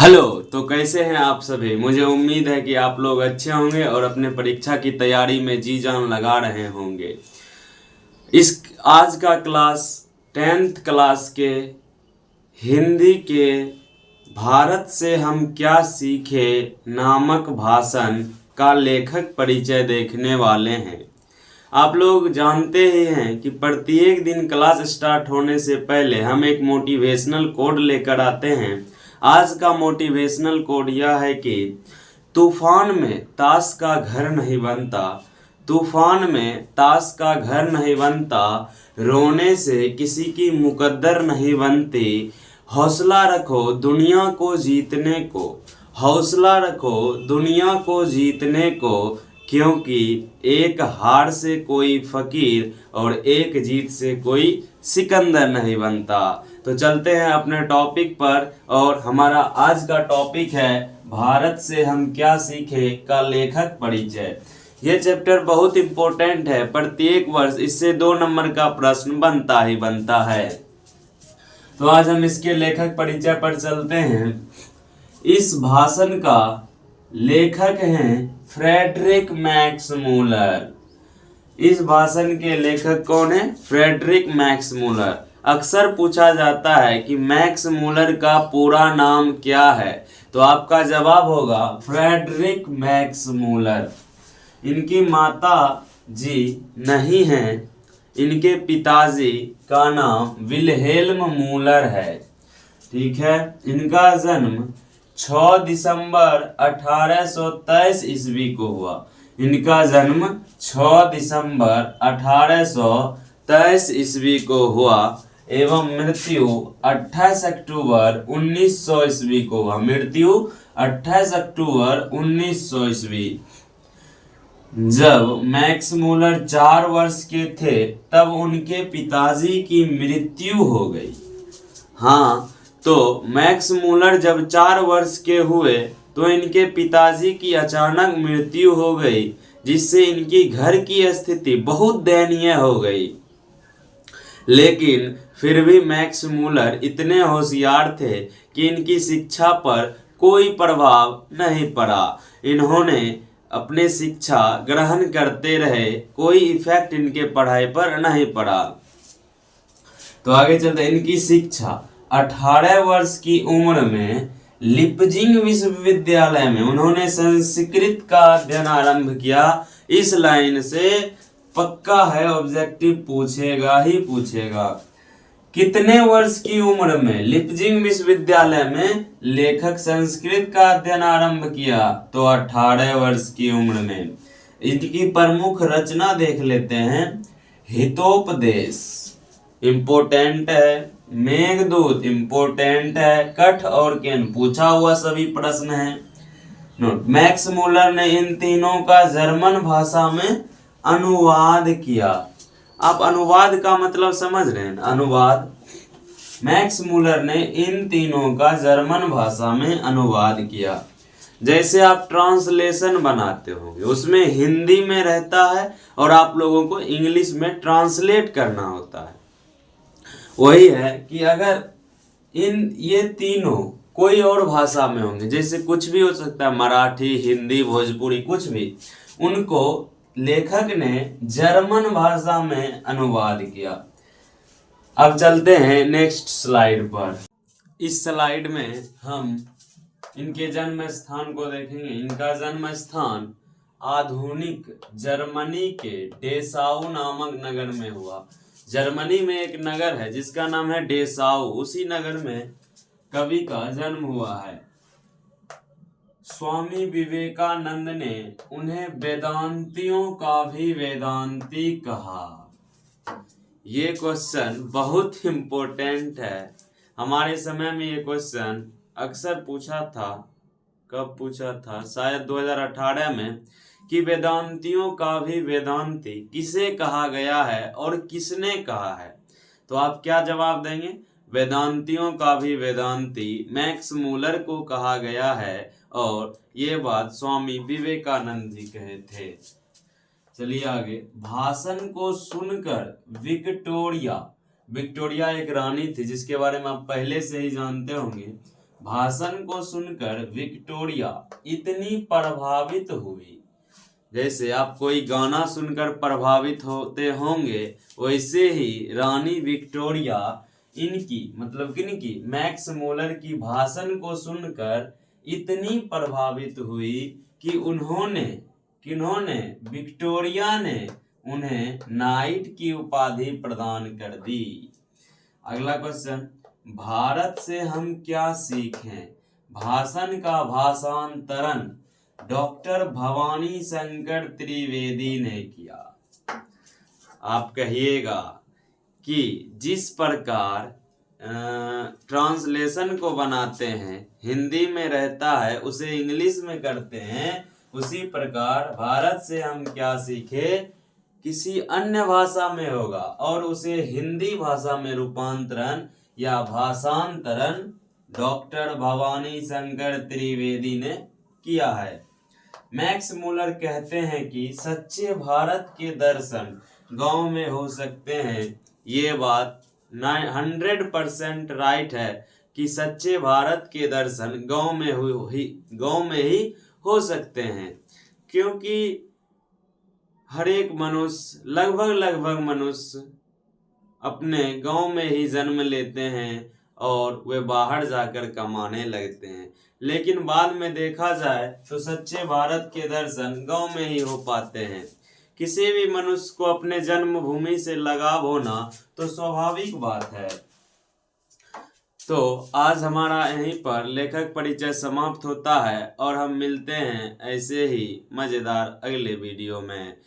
Hello. तो कैसे हैं आप सभी। मुझे उम्मीद है कि आप लोग अच्छे होंगे और अपने परीक्षा की तैयारी में जी जान लगा रहे होंगे। इस आज का क्लास 10th क्लास के हिंदी के भारत से हम क्या सीखे नामक भाषण का लेखक परिचय देखने वाले हैं। आप लोग जानते ही हैं कि प्रत्येक दिन क्लास स्टार्ट होने से पहले हम एक मोटिवेशनल कोड लेकर आते हैं। आज का मोटिवेशनल कोड यह है कि तूफान में ताश का घर नहीं बनता, तूफान में ताश का घर नहीं बनता, रोने से किसी की मुकद्दर नहीं बनती। हौसला रखो दुनिया को जीतने को, हौसला रखो दुनिया को जीतने को, क्योंकि एक हार से कोई फकीर और एक जीत से कोई सिकंदर नहीं बनता। तो चलते हैं अपने टॉपिक पर, और हमारा आज का टॉपिक है भारत से हम क्या सीखे का लेखक परिचय। ये चैप्टर बहुत इम्पोर्टेंट है, प्रत्येक वर्ष इससे 2 नंबर का प्रश्न बनता ही बनता है। तो आज हम इसके लेखक परिचय पर चलते हैं। इस भाषण का लेखक हैं फ्रेडरिक मैक्स मूलर। इस भाषण के लेखक कौन है? Friedrich Max Muller. अक्सर पूछा जाता है कि मैक्स मूलर का पूरा नाम क्या है, तो आपका जवाब होगा फ्रेडरिक मैक्स मूलर। इनकी माता जी नहीं हैं, इनके पिताजी का नाम विल्हेल्म मूलर है। ठीक है। इनका जन्म 6 दिसंबर 1823 ईस्वी को हुआ। इनका जन्म 6 दिसंबर 1823 ईस्वी को हुआ एवं मृत्यु 28 अक्टूबर 1900 ईस्वी को हुआ। मृत्यु 28 अक्टूबर 1900 ईस्वी। जब मैक्स मूलर 4 वर्ष के थे तब उनके पिताजी की मृत्यु हो गई। हाँ, तो मैक्स मूलर जब 4 वर्ष के हुए तो इनके पिताजी की अचानक मृत्यु हो गई, जिससे इनकी घर की स्थिति बहुत दयनीय हो गई। लेकिन फिर भी मैक्स मूलर इतने होशियार थे कि इनकी शिक्षा पर कोई प्रभाव नहीं पड़ा। इन्होंने अपने शिक्षा ग्रहण करते रहे, कोई इफेक्ट इनके पढ़ाई पर नहीं पड़ा। तो आगे चलते। इनकी शिक्षा 18 वर्ष की उम्र में लिपजिंग विश्वविद्यालय में उन्होंने संस्कृत का अध्ययन आरंभ किया। इस लाइन से पक्का है, ऑब्जेक्टिव पूछेगा ही पूछेगा। कितने वर्ष की उम्र में लिपजिंग विश्वविद्यालय में लेखक संस्कृत का अध्ययन आरंभ किया? तो 18 वर्ष की उम्र में। इनकी प्रमुख रचना देख लेते हैं। हितोपदेश इम्पोर्टेंट है, मेघदूत इम्पोर्टेंट है, कठ और केन पूछा हुआ सभी प्रश्न है। नोट, मैक्स मूलर ने इन तीनों का जर्मन भाषा में अनुवाद किया। आप अनुवाद का मतलब समझ रहे हैं? अनुवाद। मैक्स मूलर ने इन तीनों का जर्मन भाषा में अनुवाद किया। जैसे आप ट्रांसलेशन बनाते होंगे, उसमें हिंदी में रहता है और आप लोगों को इंग्लिश में ट्रांसलेट करना होता है। वही है कि अगर ये तीनों कोई और भाषा में होंगे, जैसे कुछ भी हो सकता है, मराठी, हिंदी, भोजपुरी, कुछ भी, उनको लेखक ने जर्मन भाषा में अनुवाद किया। अब चलते हैं नेक्स्ट स्लाइड पर। इस स्लाइड में हम इनके जन्म स्थान को देखेंगे। इनका जन्म स्थान आधुनिक जर्मनी के डेसाउ नामक नगर में हुआ। जर्मनी में एक नगर है जिसका नाम है डेसाउ, उसी नगर में कवि का जन्म हुआ है। स्वामी विवेकानंद ने उन्हें वेदांतियों का भी वेदांती कहा। ये क्वेश्चन बहुत इम्पोर्टेंट है। हमारे समय में ये क्वेश्चन अक्सर पूछा था। कब पूछा था? शायद 2018 में, कि वेदांतियों का भी वेदांती किसे कहा गया है और किसने कहा है। तो आप क्या जवाब देंगे? वेदांतियों का भी वेदांती मैक्स मूलर को कहा गया है, और ये बात स्वामी विवेकानंद जी कहे थे। चलिए आगे। भाषण को सुनकर विक्टोरिया एक रानी थी जिसके बारे में आप पहले से ही जानते होंगे। भाषण को सुनकर विक्टोरिया इतनी प्रभावित हुई। जैसे आप कोई गाना सुनकर प्रभावित होते होंगे, वैसे ही रानी विक्टोरिया इनकी मतलब किनकी मैक्स मुलर की भाषण को सुनकर इतनी प्रभावित हुई कि किन्होंने विक्टोरिया ने उन्हें नाइट की उपाधि प्रदान कर दी। अगला क्वेश्चन, भारत से हम क्या सीखें? भाषण का भाषांतरण डॉक्टर भवानी शंकर त्रिवेदी ने किया। आप कहिएगा कि जिस प्रकार ट्रांसलेशन को बनाते हैं, हिंदी में रहता है उसे इंग्लिश में करते हैं, उसी प्रकार भारत से हम क्या सीखे किसी अन्य भाषा में होगा और उसे हिंदी भाषा में रूपांतरण या भाषांतरण डॉक्टर भवानी शंकर त्रिवेदी ने किया है। मैक्स मुलर कहते हैं कि सच्चे भारत के दर्शन गांव में हो सकते हैं। ये बात 100% राइट है कि सच्चे भारत के दर्शन गांव में ही हो सकते हैं, क्योंकि हर एक मनुष्य लगभग मनुष्य अपने गांव में ही जन्म लेते हैं और वे बाहर जाकर कमाने लगते हैं। लेकिन बाद में देखा जाए तो सच्चे भारत के दर्शन गांव में ही हो पाते हैं। किसी भी मनुष्य को अपने जन्मभूमि से लगाव होना तो स्वाभाविक बात है। तो आज हमारा यहीं पर लेखक परिचय समाप्त होता है और हम मिलते हैं ऐसे ही मजेदार अगले वीडियो में।